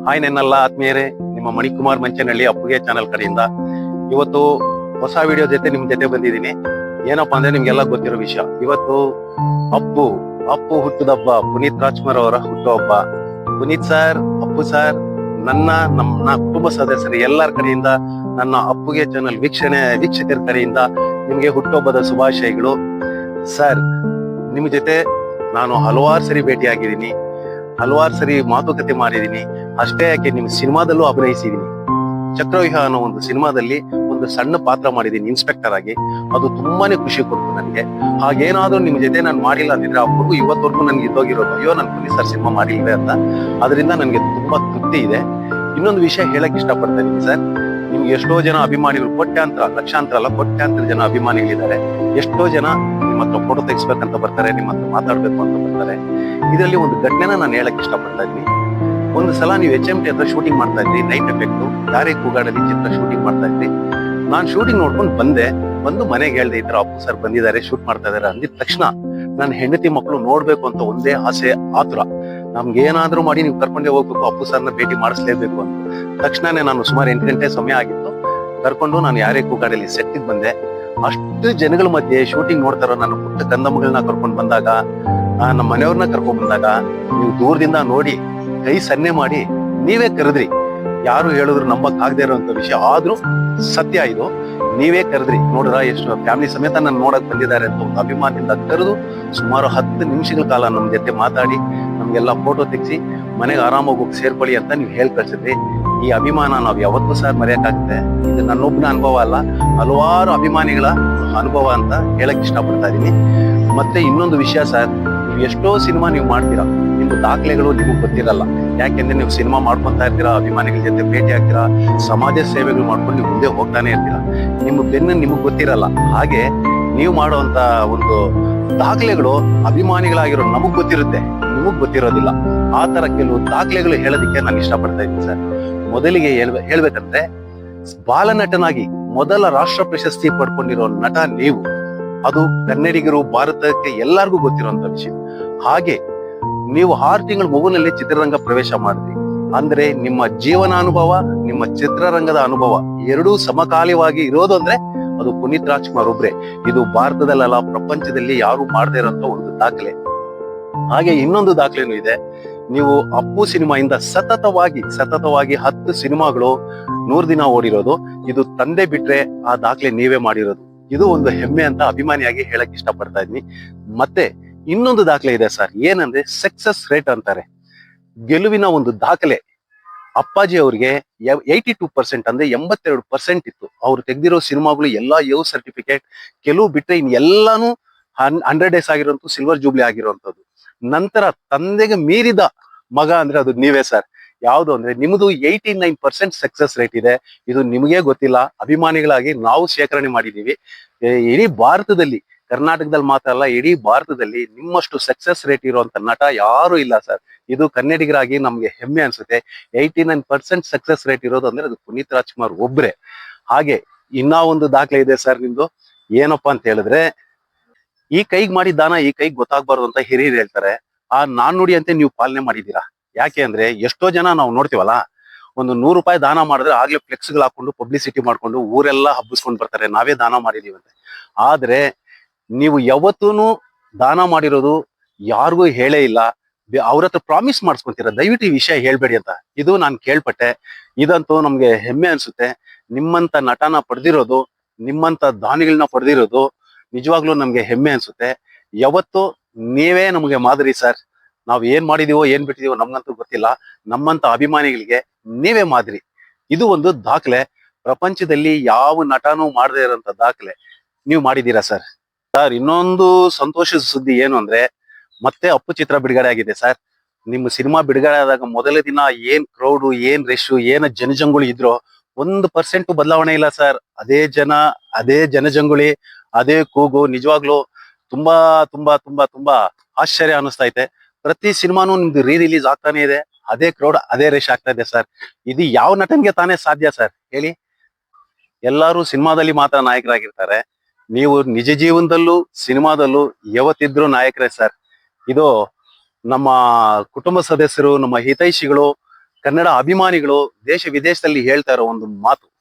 Hi ನೆನ್ನಲ್ಲ ಆತ್ಮೀಯರೇ, ನಿಮ್ಮ ಮಣಿಕುಮಾರ್ ಮಂಚನಹಳ್ಳಿ ಅಪ್ಪುಗೆ ಚಾನಲ್ ಕಡೆಯಿಂದ ಇವತ್ತು ಹೊಸ ವಿಡಿಯೋ ಜೊತೆ ನಿಮ್ ಜೊತೆ ಬಂದಿದ್ದೀನಿ. ಏನಪ್ಪಾ ಅಂದ್ರೆ ನಿಮ್ಗೆಲ್ಲ ಗೊತ್ತಿರೋ ವಿಷಯ, ಇವತ್ತು ಅಪ್ಪು ಅಪ್ಪು ಹುಟ್ಟುದಬ್ಬ, ಪುನೀತ್ ರಾಜ್ಕುಮಾರ್ ಅವರ ಹುಟ್ಟುಹಬ್ಬ. ಪುನೀತ್ ಸರ್, ಅಪ್ಪು ಸರ್, ನಮ್ಮ ಕುಟುಂಬ ಸದಸ್ಯರು ಎಲ್ಲರ ಕಡೆಯಿಂದ, ನನ್ನ ಅಪ್ಪುಗೆ ಚಾನಲ್ ವೀಕ್ಷಕರ ಕಡೆಯಿಂದ ನಿಮ್ಗೆ ಹುಟ್ಟುಹಬ್ಬದ ಶುಭಾಶಯಗಳು. ಸರ್, ನಿಮ್ ಜೊತೆ ನಾನು ಹಲವಾರು ಸರಿ ಭೇಟಿಯಾಗಿದ್ದೀನಿ, ಹಲವಾರು ಸರಿ ಮಾತುಕತೆ ಮಾಡಿದೀನಿ. ಅಷ್ಟೇ ಯಾಕೆ, ನಿಮ್ ಸಿನಿಮಾದಲ್ಲೂ ಅಭಿನಯಿಸಿದೀನಿ. ಚಕ್ರವ್ಯೂಹ ಅನ್ನೋ ಒಂದು ಸಿನಿಮಾದಲ್ಲಿ ಒಂದು ಸಣ್ಣ ಪಾತ್ರ ಮಾಡಿದೀನಿ, ಇನ್ಸ್ಪೆಕ್ಟರ್ ಆಗಿ. ಅದು ತುಂಬಾನೇ ಖುಷಿ ಕೊಡ್ತು ನನಗೆ. ಹಾಗೇನಾದ್ರೂ ನಿಮ್ ಜೊತೆ ನಾನು ಮಾಡಿಲ್ಲ ಅಂದಿದ್ರೆ ಅಪ್ಪಗೂ ಇವತ್ತವರೆಗೂ ನನ್ಗೆ ಇದ್ದೋಗಿರೋದು, ಅಯ್ಯೋ ನನ್ ಪುನೀತ್ ಸರ್ ಸಿನಿಮಾ ಮಾಡಿಲ್ವೇ ಅಂತ. ಅದರಿಂದ ನನ್ಗೆ ತುಂಬಾ ತೃಪ್ತಿ ಇದೆ. ಇನ್ನೊಂದು ವಿಷಯ ಹೇಳಕ್ ಇಷ್ಟಪಡ್ತಾ ಇದೀನಿ ಸರ್, ನಿಮ್ಗೆ ಎಷ್ಟೋ ಜನ ಅಭಿಮಾನಿಗಳು, ಲಕ್ಷಾಂತರ ಅಲ್ಲ, ಕೋಟ್ಯಾಂತರ ಜನ ಅಭಿಮಾನಿಗಳಿದ್ದಾರೆ. ಎಷ್ಟೋ ಜನ ನಿಮ್ಮ ಹತ್ರ ಫೋಟೋ ತೆಗಿಸ್ಬೇಕಂತ ಬರ್ತಾರೆ, ನಿಮ್ಮ ಹತ್ರ ಮಾತಾಡ್ಬೇಕು ಅಂತ ಬರ್ತಾರೆ. ಇದರಲ್ಲಿ ಒಂದು ಘಟನೆನ ನಾನು ಹೇಳಕ್ ಇಷ್ಟಪಡ್ತಾ ಇದ್ದೀನಿ. ಒಂದು ಸಲ ನೀವು HMT ಹತ್ರ ಶೂಟಿಂಗ್ ಮಾಡ್ತಾ ಇದ್ರಿ, ನೈಟ್ ಎಫೆಕ್ಟ್ ಯಾರೇ ಕೂಗಾಡಲಿ ಚಿತ್ರ ಶೂಟಿಂಗ್ ಮಾಡ್ತಾ ಇದ್ರಿ. ನಾನ್ ಶೂಟಿಂಗ್ ನೋಡ್ಕೊಂಡು ಬಂದು ಮನೆಗೆ ಹೇಳ್ದೆ, ಈ ತರ ಅಪ್ಪು ಸರ್ ಬಂದಿದ್ದಾರೆ, ಶೂಟ್ ಮಾಡ್ತಾ ಇದಾರೆ ಅಂದಿದ ತಕ್ಷಣ ನನ್ನ ಹೆಂಡತಿ ಮಕ್ಕಳು ನೋಡ್ಬೇಕು ಅಂತ ಒಂದೇ ಆಸೆ, ಆತುರ. ನಮ್ಗೆ ಏನಾದ್ರೂ ಮಾಡಿ ನೀವು ಕರ್ಕೊಂಡೇ ಹೋಗ್ಬೇಕು, ಅಪ್ಪು ಸರ್ನ ಭೇಟಿ ಮಾಡಿಸ್ಲೇಬೇಕು ಅಂತ ತಕ್ಷಣನೇ ನಾನು ಸುಮಾರು 8 ಗಂಟೆ ಸಮಯ ಆಗಿತ್ತು, ಕರ್ಕೊಂಡು ನಾನು ಯಾರೇ ಕೂಗಾಡಲಿ ಸೆಟ್ಟಿಗೆ ಬಂದೆ. ಅಷ್ಟು ಜನಗಳ ಮಧ್ಯೆ ಶೂಟಿಂಗ್ ನೋಡ್ತಾರೋ ನನ್ನ ಪುಟ್ಟ ಕಂದಮ್ಮಗಳನ್ನ ಕರ್ಕೊಂಡು ಬಂದಾಗ, ನಮ್ಮ ಮನೆಯವ್ರನ್ನ ಕರ್ಕೊಂಡ್ ಬಂದಾಗ, ನೀವು ದೂರದಿಂದ ನೋಡಿ ಕೈ ಸನ್ನೆ ಮಾಡಿ ನೀವೇ ಕರೆದ್ರಿ. ಯಾರು ಹೇಳಿದ್ರು ನಂಬಕ್ ಆಗದೆ ಇರುವಂತ ವಿಷಯ, ಆದ್ರೂ ಸತ್ಯ ಇದು. ನೀವೇ ಕರೆದ್ರಿ. ನೋಡ್ರ ಎಷ್ಟು ಫ್ಯಾಮಿಲಿ ಸಮೇತ ನನ್ನ ನೋಡಕ್ ಬಂದಿದ್ದಾರೆ ಅಂತ ಒಂದು ಅಭಿಮಾನದಿಂದ ಕರೆದು ಸುಮಾರು 10 ನಿಮಿಷಗಳ ಕಾಲ ನಮ್ ಜೊತೆ ಮಾತಾಡಿ ನಮ್ಗೆಲ್ಲ ಫೋಟೋ ತೆಗ್ಸಿ ಮನೆಗೆ ಆರಾಮಾಗಿ ಹೋಗಿ ಸೇರ್ಕೊಳ್ಳಿ ಅಂತ ನೀವು ಹೇಳಿ ಕಳ್ಸಿದ್ರಿ. ಈ ಅಭಿಮಾನ ನಾವ್ ಯಾವತ್ತೂ ಸರ್ ಮರೆಯಕ್ಕಾಗುತ್ತೆ. ಇದು ನನ್ನೊಬ್ಬನ ಅನುಭವ ಅಲ್ಲ, ಹಲವಾರು ಅಭಿಮಾನಿಗಳ ಅನುಭವ ಅಂತ ಹೇಳಕ್ ಇಷ್ಟಪಡ್ತಾ ಇದೀನಿ. ಮತ್ತೆ ಇನ್ನೊಂದು ವಿಷಯ ಸರ್, ನೀವು ಎಷ್ಟೋ ಸಿನಿಮಾ ನೀವು ಮಾಡ್ತೀರಾ, ನಿಮ್ದು ದಾಖಲೆಗಳು ನಿಮಗ್ ಗೊತ್ತಿರಲ್ಲ. ಯಾಕೆಂದ್ರೆ ನೀವು ಸಿನಿಮಾ ಮಾಡ್ಕೊಂತಾ ಇರ್ತೀರಾ, ಅಭಿಮಾನಿಗಳ ಜೊತೆ ಭೇಟಿ ಆಗ್ತೀರಾ, ಸಮಾಜ ಸೇವೆಗಳು ಮಾಡ್ಕೊಂಡು ನೀವು ಮುಂದೆ ಹೋಗ್ತಾನೆ ಇರ್ತೀರಾ. ನಿಮ್ಮ ಬೆನ್ನು ನಿಮಗ್ ಗೊತ್ತಿರಲ್ಲ. ಹಾಗೆ ನೀವು ಮಾಡುವಂತ ಒಂದು ದಾಖಲೆಗಳು ಅಭಿಮಾನಿಗಳಾಗಿರೋ ನಮಗ್ ಗೊತ್ತಿರುತ್ತೆ, ನಿಮಗ್ ಗೊತ್ತಿರೋದಿಲ್ಲ. ಆ ತರ ಕೆಲವು ದಾಖಲೆಗಳು ಹೇಳೋದಕ್ಕೆ ನಾನು ಇಷ್ಟಪಡ್ತಾ ಇದ್ದೀನಿ ಸರ್. ಮೊದಲಿಗೆ ಹೇಳ್ಬೇಕಂದ್ರೆ, ಬಾಲನಟನಾಗಿ ಮೊದಲ ರಾಷ್ಟ್ರ ಪ್ರಶಸ್ತಿ ಪಡ್ಕೊಂಡಿರೋ ನಟ ನೀವು. ಅದು ಕನ್ನಡಿಗರು, ಭಾರತಕ್ಕೆ ಎಲ್ಲರಿಗೂ ಗೊತ್ತಿರುವಂತ ವಿಷಯ. ಹಾಗೆ ನೀವು 6 ತಿಂಗಳ ಮಗುನಲ್ಲಿ ಚಿತ್ರರಂಗ ಪ್ರವೇಶ ಮಾಡಿದ್ರಿ ಅಂದ್ರೆ ನಿಮ್ಮ ಜೀವನಾನುಭವ, ನಿಮ್ಮ ಚಿತ್ರರಂಗದ ಅನುಭವ ಎರಡೂ ಸಮಕಾಲೀವಾಗಿ ಇರೋದು ಅಂದ್ರೆ ಅದು ಪುನೀತ್ ರಾಜ್ಕುಮಾರ್ ಒಬ್ರೆ. ಇದು ಭಾರತದಲ್ಲ, ಪ್ರಪಂಚದಲ್ಲಿ ಯಾರು ಮಾಡದೇ ಇರೋಂತ ಒಂದು ದಾಖಲೆ. ಹಾಗೆ ಇನ್ನೊಂದು ದಾಖಲೆನೂ ಇದೆ. ನೀವು ಅಪ್ಪು ಸಿನಿಮಾಯಿಂದ ಸತತವಾಗಿ 10 ಸಿನಿಮಾಗಳು 100 ದಿನ ಓಡಿರೋದು. ಇದು ತಂದೆ ಬಿಟ್ರೆ ಆ ದಾಖಲೆ ನೀವೇ ಮಾಡಿರೋದು. ಇದು ಒಂದು ಹೆಮ್ಮೆ ಅಂತ ಅಭಿಮಾನಿಯಾಗಿ ಹೇಳಕ್ ಇಷ್ಟಪಡ್ತಾ ಇದ್ದೀನಿ. ಮತ್ತೆ ಇನ್ನೊಂದು ದಾಖಲೆ ಇದೆ ಸರ್, ಏನಂದ್ರೆ ಸಕ್ಸಸ್ ರೇಟ್ ಅಂತಾರೆ, ಗೆಲುವಿನ ಒಂದು ದಾಖಲೆ. ಅಪ್ಪಾಜಿ ಅವ್ರಿಗೆ 82% ಅಂದ್ರೆ 82% ಇತ್ತು. ಅವ್ರು ತೆಗ್ದಿರೋ ಸಿನಿಮಾಗಳು ಎಲ್ಲಾ ಸರ್ಟಿಫಿಕೇಟ್, ಕೆಲವು ಬಿಟ್ರೆ ಇನ್ ಎಲ್ಲಾನು 100 ಡೇಸ್ ಆಗಿರೋಂಥ ಸಿಲ್ವರ್ ಜೂಬ್ಲಿ ಆಗಿರುವಂತದ್ದು. ನಂತರ ತಂದೆಗೆ ಮೀರಿದ ಮಗ ಅಂದ್ರೆ ಅದು ನೀವೇ ಸರ್. ಯಾವ್ದು ಅಂದ್ರೆ ನಿಮ್ದು 89% ಸಕ್ಸಸ್ ರೇಟ್ ಇದೆ. ಇದು ನಿಮಗೆ ಗೊತ್ತಿಲ್ಲ, ಅಭಿಮಾನಿಗಳಾಗಿ ನಾವು ಶೇಖರಣೆ ಮಾಡಿದೀವಿ. ಇಡೀ ಭಾರತದಲ್ಲಿ, ಕರ್ನಾಟಕದಲ್ಲಿ ಮಾತ್ರ ಅಲ್ಲ, ಇಡೀ ಭಾರತದಲ್ಲಿ ನಿಮ್ಮಷ್ಟು ಸಕ್ಸಸ್ ರೇಟ್ ಇರುವಂತ ನಟ ಯಾರು ಇಲ್ಲ ಸರ್. ಇದು ಕನ್ನಡಿಗರಾಗಿ ನಮ್ಗೆ ಹೆಮ್ಮೆ ಅನ್ಸುತ್ತೆ. 89% ಸಕ್ಸಸ್ ರೇಟ್ ಇರೋದು ಅಂದ್ರೆ ಅದು ಪುನೀತ್ ರಾಜ್ಕುಮಾರ್ ಒಬ್ರೆ. ಹಾಗೆ ಇನ್ನ ಒಂದು ದಾಖಲೆ ಇದೆ ಸರ್ ನಿಮ್ದು. ಏನಪ್ಪಾ ಅಂತ ಹೇಳಿದ್ರೆ, ಈ ಕೈಗೆ ಮಾಡಿದ ದಾನ ಈ ಕೈಗೆ ಗೊತ್ತಾಗ್ಬಾರ್ದು ಅಂತ ಹಿರಿಯರು ಹೇಳ್ತಾರೆ. ಆ ನಾಣ್ಣುಡಿ ಅಂತೆ ನೀವು ಪಾಲನೆ ಮಾಡಿದೀರಾ. ಯಾಕೆ ಅಂದ್ರೆ, ಎಷ್ಟೋ ಜನ ನಾವು ನೋಡ್ತೀವಲ್ಲ, ಒಂದು 100 ರೂಪಾಯಿ ದಾನ ಮಾಡಿದ್ರೆ ಆಗ್ಲೇ ಫ್ಲೆಕ್ಸ್ಗಳು ಹಾಕೊಂಡು ಪಬ್ಲಿಸಿಟಿ ಮಾಡ್ಕೊಂಡು ಊರೆಲ್ಲ ಹಬ್ಬಿಸ್ಕೊಂಡು ಬರ್ತಾರೆ, ನಾವೇ ದಾನ ಮಾಡಿದೀವಿ ಅಂತ. ಆದ್ರೆ ನೀವು ಯಾವತ್ತೂ ದಾನ ಮಾಡಿರೋದು ಯಾರಿಗೂ ಹೇಳೇ ಇಲ್ಲ. ಅವ್ರ ಹತ್ರ ಪ್ರಾಮಿಸ್ ಮಾಡಿಸ್ಕೊಂತೀರ, ದಯವಿಟ್ಟು ಈ ವಿಷಯ ಹೇಳ್ಬೇಡಿ ಅಂತ. ಇದು ನಾನು ಕೇಳ್ಪಟ್ಟೆ. ಇದಂತೂ ನಮ್ಗೆ ಹೆಮ್ಮೆ ಅನ್ಸುತ್ತೆ. ನಿಮ್ಮಂತ ನಟನ ಪಡೆದಿರೋದು, ನಿಮ್ಮಂತ ದಾನಿಗಳನ್ನ ಪಡೆದಿರೋದು ನಿಜವಾಗ್ಲೂ ನಮ್ಗೆ ಹೆಮ್ಮೆ ಅನ್ಸುತ್ತೆ. ಯಾವತ್ತು ನೀವೇ ನಮ್ಗೆ ಮಾದರಿ ಸರ್. ನಾವ್ ಏನ್ ಮಾಡಿದೀವೋ ಏನ್ ಬಿಟ್ಟಿದೀವೋ ನಮ್ಗಂತೂ ಗೊತ್ತಿಲ್ಲ. ನಮ್ಮಂತ ಅಭಿಮಾನಿಗಳಿಗೆ ನೀವೇ ಮಾದರಿ. ಇದು ಒಂದು ದಾಖಲೆ. ಪ್ರಪಂಚದಲ್ಲಿ ಯಾವ ನಟನೂ ಮಾಡದೇ ಇರೋಂತ ದಾಖಲೆ ನೀವು ಮಾಡಿದೀರಾ ಸರ್. ಸರ್, ಇನ್ನೊಂದು ಸಂತೋಷದ ಸುದ್ದಿ ಏನು ಅಂದ್ರೆ, ಮತ್ತೆ ಅಪ್ಪು ಚಿತ್ರ ಬಿಡುಗಡೆ ಆಗಿದೆ ಸರ್. ನಿಮ್ಮ ಸಿನಿಮಾ ಬಿಡುಗಡೆ ಆದಾಗ ಮೊದಲ ದಿನ ಏನ್ ಕ್ರೌಡ್, ಏನ್ ರಶ್, ಏನ ಜನಜಂಗುಳಿ ಇದ್ರೋ 1% ಬದಲಾವಣೆ ಇಲ್ಲ ಸರ್. ಅದೇ ಜನ, ಅದೇ ಜನಜಂಗುಳಿ, ಅದೇ ಕೂಗು. ನಿಜವಾಗ್ಲೂ ತುಂಬಾ ತುಂಬಾ ತುಂಬಾ ತುಂಬಾ ಆಶ್ಚರ್ಯ ಅನಿಸ್ತಾ ಇದೆ. ಪ್ರತಿ ಸಿನಿಮಾನು ನಿಮ್ದು ರಿಲೀಸ್ ಆಗ್ತಾನೆ ಇದೆ, ಅದೇ ಕ್ರೌಡ್, ಅದೇ ರಶ್ ಆಗ್ತಾ ಇದೆ ಸರ್. ಇದು ಯಾವ ನಟನ್ಗೆ ತಾನೇ ಸಾಧ್ಯ ಸರ್ ಹೇಳಿ? ಎಲ್ಲಾರು ಸಿನಿಮಾದಲ್ಲಿ ಮಾತ್ರ ನಾಯಕರಾಗಿರ್ತಾರೆ. ನೀವು ನಿಜ ಜೀವನದಲ್ಲೂ ಸಿನಿಮಾದಲ್ಲೂ ಯಾವತ್ತಿದ್ರು ನಾಯಕರೇ ಸರ್. ಇದು ನಮ್ಮ ಕುಟುಂಬ ಸದಸ್ಯರು, ನಮ್ಮ ಹಿತೈಷಿಗಳು ಕನ್ನಡ ಅಭಿಮಾನಿಗಳು ದೇಶ ವಿದೇಶದಲ್ಲಿ ಹೇಳ್ತಾ ಇರೋ ಒಂದು ಮಾತು,